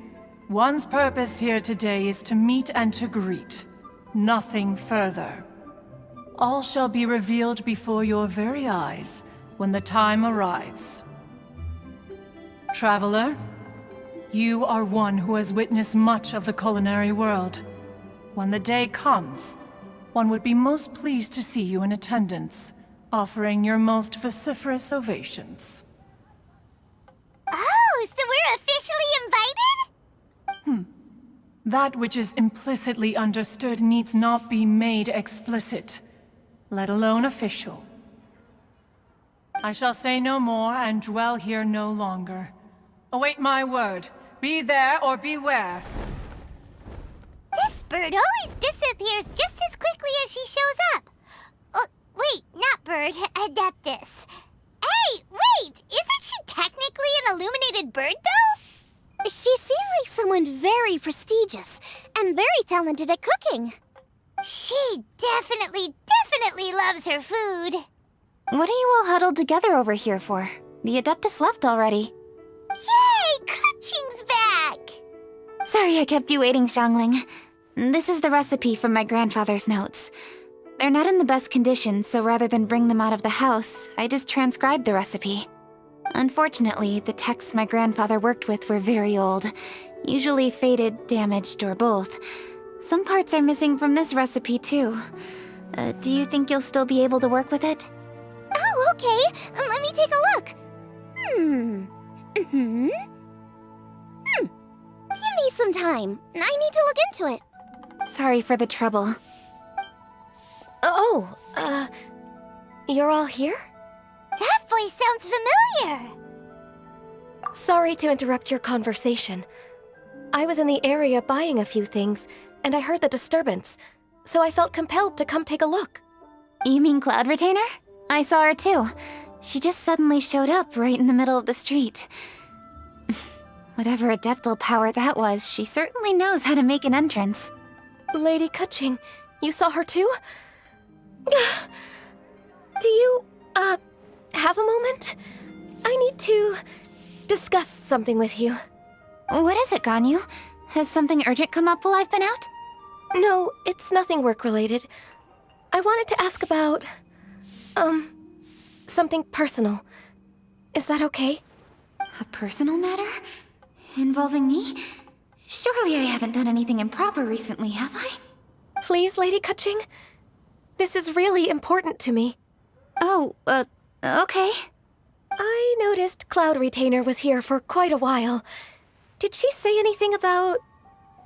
One's purpose here today is to meet and to greet. Nothing further. All shall be revealed before your very eyes when the time arrives. Traveler, you are one who has witnessed much of the culinary world. When the day comes, one would be most pleased to see you in attendance, offering your most vociferous ovations. Oh, so we're officially invited? That which is implicitly understood needs not be made explicit, let alone official. I shall say no more and dwell here no longer. Await my word. Be there or beware. This bird always disappears just as quickly as she shows up. Wait, not bird, Adeptus. Hey, wait! Isn't she technically an illuminated bird, though? She seemed like someone very prestigious and very talented at cooking. She definitely loves her food. What are you all huddled together over here for? The Adeptus left already. Yay! Keqing's back! Sorry I kept you waiting, Xiangling. This is the recipe from my grandfather's notes. They're not in the best condition, so rather than bring them out of the house, I just transcribed the recipe. Unfortunately, the texts my grandfather worked with were very old, usually faded, damaged, or both. Some parts are missing from this recipe, too. Do you think you'll still be able to work with it? Oh, okay. Let me take a look. Give me some time. I need to look into it. Sorry for the trouble. You're all here? That voice sounds familiar. Sorry to interrupt your conversation. I was in the area buying a few things, and I heard the disturbance, so I felt compelled to come take a look. You mean Cloud Retainer? I saw her too. She just suddenly showed up right in the middle of the street. Whatever adeptal power that was, she certainly knows how to make an entrance. Lady Keqing, you saw her too? Do you, have a moment? I need to discuss something with you. What is it, Ganyu? Has something urgent come up while I've been out? No, it's nothing work-related. I wanted to ask about, something personal. Is that okay? A personal matter? Involving me? Surely I haven't done anything improper recently, have I? Please, Lady Keqing. This is really important to me. Oh, okay. I noticed Cloud Retainer was here for quite a while. Did she say anything about...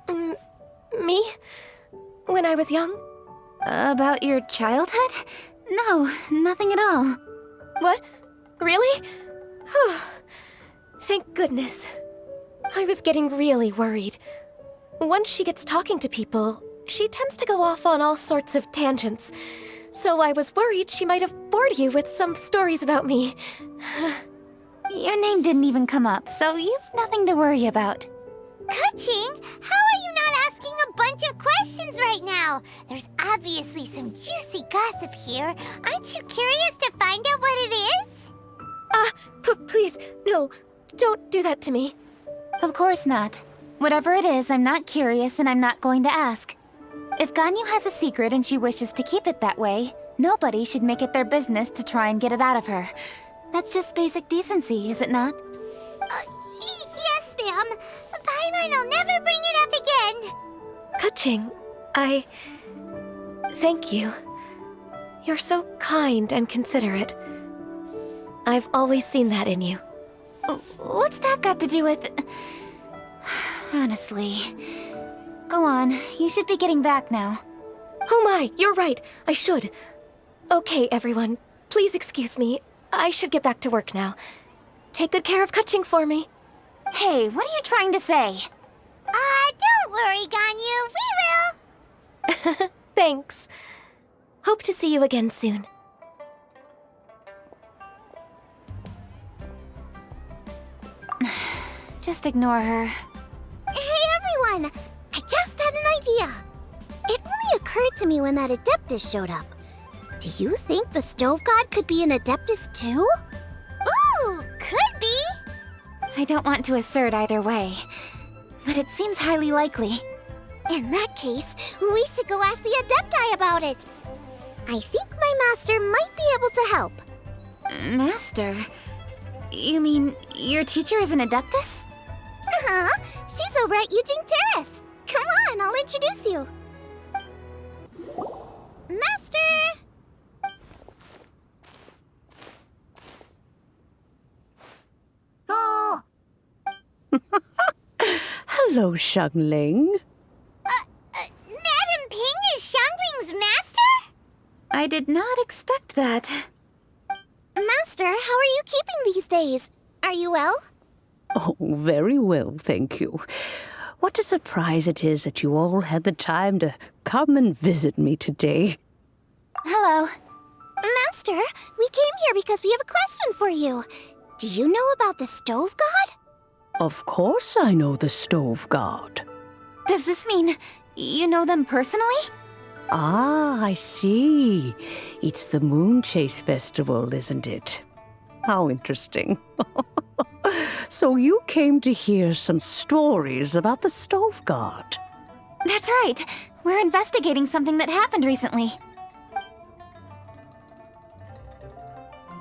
me? When I was young? About your childhood? No, nothing at all. What? Really? Thank goodness. I was getting really worried. Once she gets talking to people, she tends to go off on all sorts of tangents. So I was worried she might have bored you with some stories about me. Your name didn't even come up, so you've nothing to worry about. Keqing, how are you not asking a bunch of questions right now? There's obviously some juicy gossip here. Aren't you curious to find out what it is? Please, no, don't do that to me. Of course not. Whatever it is, I'm not curious and I'm not going to ask. If Ganyu has a secret and she wishes to keep it that way, nobody should make it their business to try and get it out of her. That's just basic decency, is it not? Yes, ma'am. Paimon will never bring it up again. Keqing, thank you. You're so kind and considerate. I've always seen that in you. What's that got to do with... Honestly. Go on, you should be getting back now. Oh my, you're right, I should. Okay, everyone, please excuse me. I should get back to work now. Take good care of Keqing for me. Hey, what are you trying to say? Don't worry, Ganyu. We will. Thanks. Hope to see you again soon. Just ignore her. Hey everyone! I just had an idea. It only occurred to me when that Adeptus showed up. Do you think the Stove God could be an Adeptus too? Ooh, could be. I don't want to assert either way, but it seems highly likely. In that case, we should go ask the Adepti about it. I think my master might be able to help. Master? You mean your teacher is an Adeptus? Uh-huh. She's over at Yujing Terrace. Come on, I'll introduce you. Master! Oh! Hello, Xiangling. Madam Ping is Xiangling's master? I did not expect that. Master, how are you keeping these days? Are you well? Oh, very well, thank you. What a surprise it is that you all had the time to come and visit me today. Hello. Master, we came here because we have a question for you. Do you know about the Stove God? Of course I know the Stove God. Does this mean you know them personally? Ah, I see. It's the Moonchase Festival, isn't it? How interesting. So you came to hear some stories about the Stove God. That's right. We're investigating something that happened recently.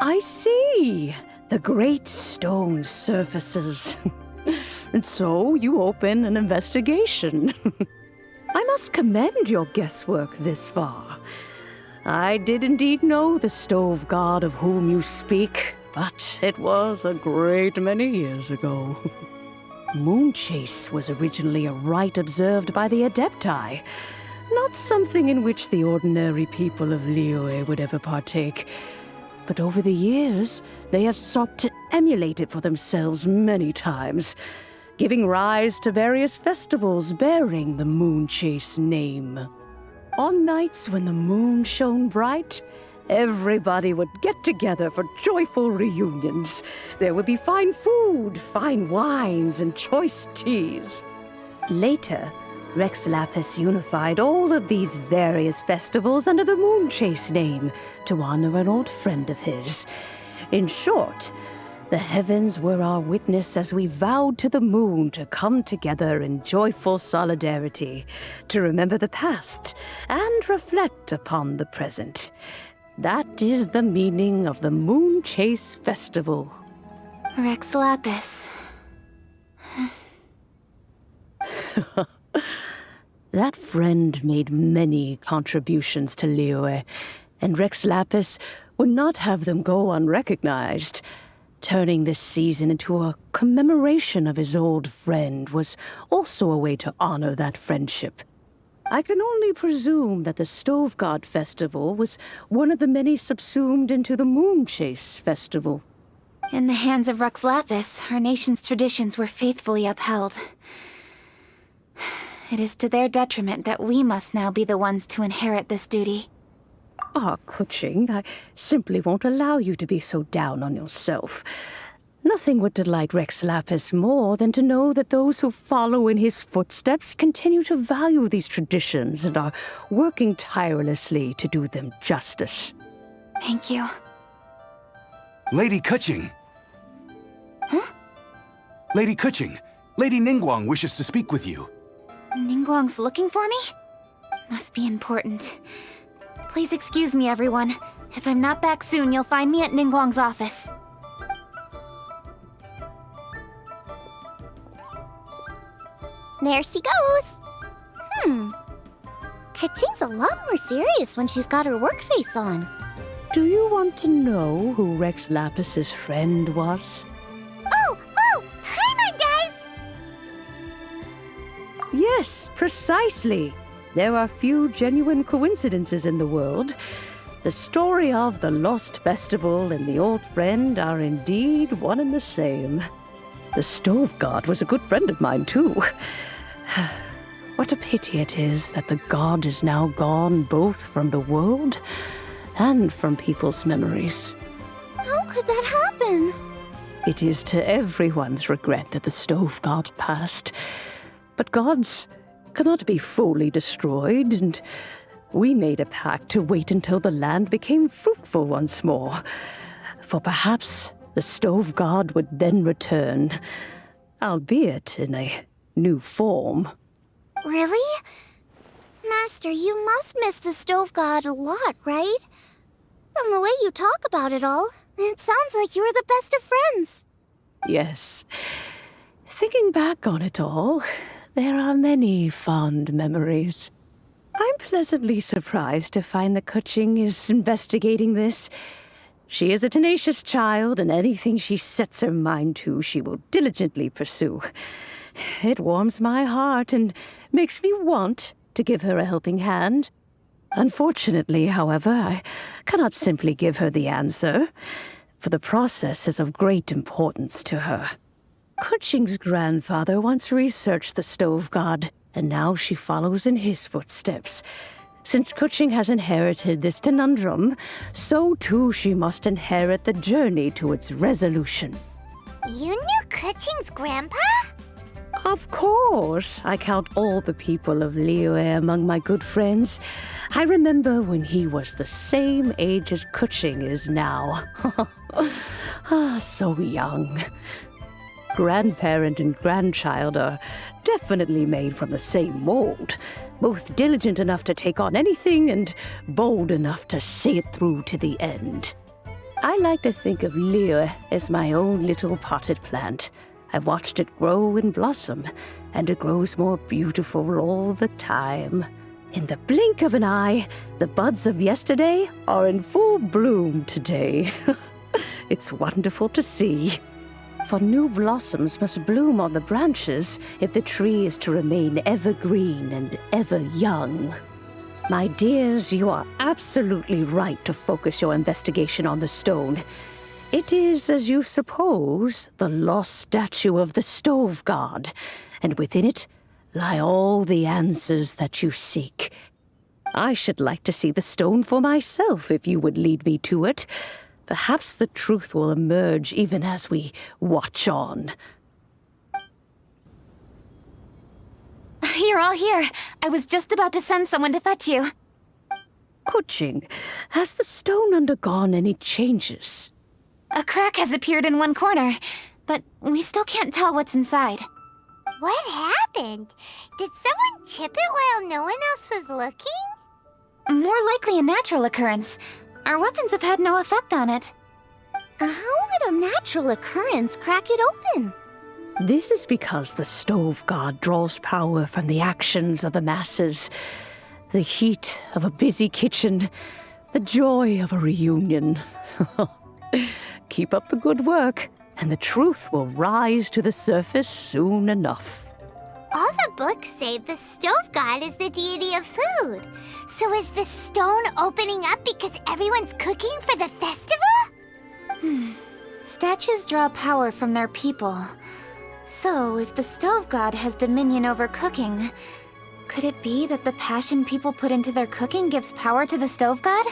I see. The great stone surfaces. And so you open an investigation. I must commend your guesswork this far. I did indeed know the Stove God of whom you speak, but it was a great many years ago. Moonchase was originally a rite observed by the Adepti, not something in which the ordinary people of Liyue would ever partake. But over the years, they have sought to emulate it for themselves many times, giving rise to various festivals bearing the Moonchase name. On nights when the moon shone bright, everybody would get together for joyful reunions. There would be fine food, fine wines, and choice teas. Later, Rex Lapis unified all of these various festivals under the Moonchase name to honor an old friend of his. In short, the heavens were our witness as we vowed to the moon to come together in joyful solidarity, to remember the past and reflect upon the present. That is the meaning of the Moonchase Festival. Rex Lapis. That friend made many contributions to Liyue, and Rex Lapis would not have them go unrecognized. Turning this season into a commemoration of his old friend was also a way to honor that friendship. I can only presume that the Stove God Festival was one of the many subsumed into the Moonchase Festival. In the hands of Rex Lapis, our nation's traditions were faithfully upheld. It is to their detriment that we must now be the ones to inherit this duty. Ah, Keqing, I simply won't allow you to be so down on yourself. Nothing would delight Rex Lapis more than to know that those who follow in his footsteps continue to value these traditions and are working tirelessly to do them justice. Thank you. Lady Keqing! Huh? Lady Keqing, Lady Ningguang wishes to speak with you. Ningguang's looking for me? Must be important. Please excuse me, everyone. If I'm not back soon, you'll find me at Ningguang's office. There she goes. Keqing's a lot more serious when she's got her work face on. Do you want to know who Rex Lapis's friend was? Oh! Paimon does! Yes, precisely. There are few genuine coincidences in the world. The story of the Lost Festival and the old friend are indeed one and the same. The Stove God was a good friend of mine, too. What a pity it is that the god is now gone both from the world and from people's memories. How could that happen? It is to everyone's regret that the stove god passed. But gods cannot be fully destroyed, and we made a pact to wait until the land became fruitful once more. For perhaps the stove god would then return, albeit in a new form. Really? Master, you must miss the stove god a lot, right? From the way you talk about it all, it sounds like you were the best of friends. Yes. Thinking back on it all, there are many fond memories. I'm pleasantly surprised to find that Keqing is investigating this. She is a tenacious child, and anything she sets her mind to, she will diligently pursue. It warms my heart and makes me want to give her a helping hand. Unfortunately, however, I cannot simply give her the answer, for the process is of great importance to her. Keqing's grandfather once researched the stove god, and now she follows in his footsteps. Since Keqing has inherited this conundrum, so too she must inherit the journey to its resolution. You knew Keqing's grandpa? Of course. I count all the people of Liyue among my good friends. I remember when he was the same age as Keqing is now. So young. Grandparent and grandchild are definitely made from the same mold. Both diligent enough to take on anything and bold enough to see it through to the end. I like to think of Liyue as my own little potted plant. I've watched it grow and blossom, and it grows more beautiful all the time. In the blink of an eye, the buds of yesterday are in full bloom today. It's wonderful to see. For new blossoms must bloom on the branches if the tree is to remain evergreen and ever young. My dears, you are absolutely right to focus your investigation on the stone. It is, as you suppose, the lost statue of the stove god, and within it lie all the answers that you seek. I should like to see the stone for myself if you would lead me to it. Perhaps the truth will emerge even as we watch on. You're all here. I was just about to send someone to fetch you. Keqing, has the stone undergone any changes? A crack has appeared in one corner, but we still can't tell what's inside. What happened? Did someone chip it while no one else was looking? More likely a natural occurrence. Our weapons have had no effect on it. How would a natural occurrence crack it open? This is because the stove god draws power from the actions of the masses. The heat of a busy kitchen, the joy of a reunion. Keep up the good work, and the truth will rise to the surface soon enough. All the books say the stove god is the deity of food. So is the stone opening up because everyone's cooking for the festival? Statues draw power from their people. So, if the stove god has dominion over cooking, could it be that the passion people put into their cooking gives power to the stove god?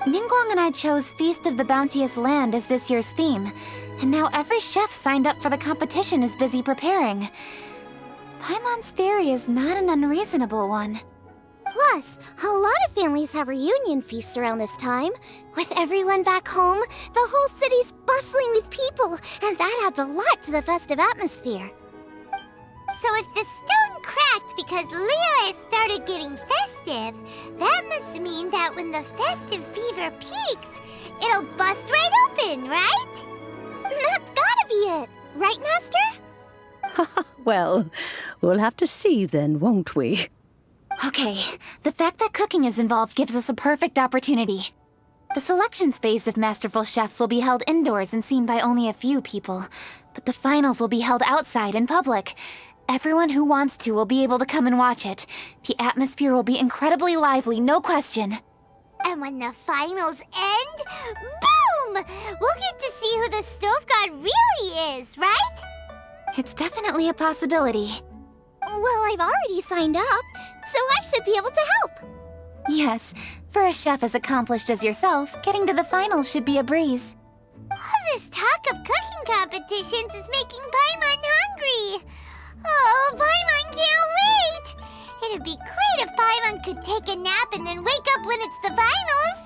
Ningguang and I chose Feast of the Bounteous Land as this year's theme, and now every chef signed up for the competition is busy preparing. Paimon's theory is not an unreasonable one. Plus, a lot of families have reunion feasts around this time. With everyone back home, the whole city's bustling with people, and that adds a lot to the festive atmosphere. So if the stone cracked because Liyue started getting festive, that must mean that when the festive fever peaks, it'll bust right open, right? That's gotta be it, right, Master? Well, we'll have to see then, won't we? Okay, the fact that cooking is involved gives us a perfect opportunity. The selections phase of Masterful Chefs will be held indoors and seen by only a few people, but the finals will be held outside in public. Everyone who wants to will be able to come and watch it. The atmosphere will be incredibly lively, no question. And when the finals end, boom! We'll get to see who the stove god really is, right? It's definitely a possibility. Well, I've already signed up, so I should be able to help. Yes, for a chef as accomplished as yourself, getting to the finals should be a breeze. All this talk of cooking competitions is making Paimon hungry. Oh, Paimon can't wait! It'd be great if Paimon could take a nap and then wake up when it's the finals.